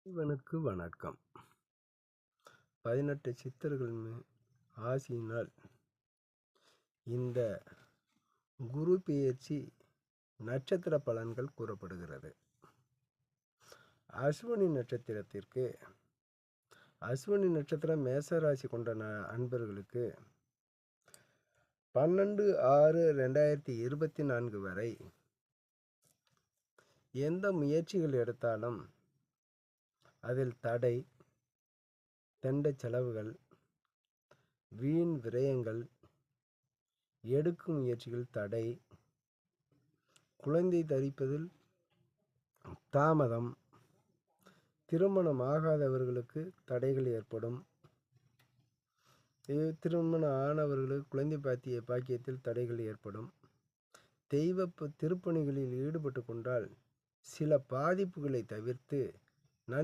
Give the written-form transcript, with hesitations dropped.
இவனுக்கு வணக்கம். 18 சித்தர்கள் ஆசியினால் இந்த குரு பெயர்ச்சி நட்சத்திர பலன்கள் கூறப்படுகிறது. அஸ்வினி நட்சத்திரத்திற்கு அஸ்வினி நட்சத்திரம் மேசராசி கொண்ட அன்பர்களுக்கு 12/6/2024 வரை எந்த முயற்சிகள் எடுத்தாலும் அதில் தடை, தெண்ட செலவுகள், வீண் விரயங்கள், எடுக்கும் முயற்சிகள் தடை, குழந்தை தரிப்பதில் தாமதம், திருமணம் ஆகாதவர்களுக்கு தடைகள் ஏற்படும், திருமணம் ஆனவர்களுக்கு குழந்தை பாக்கியத்தில் தடைகள் ஏற்படும், தெய்வ திருப்பணிகளில் ஈடுபட்டு கொண்டால் சில பாதிப்புகளை தவிர்த்து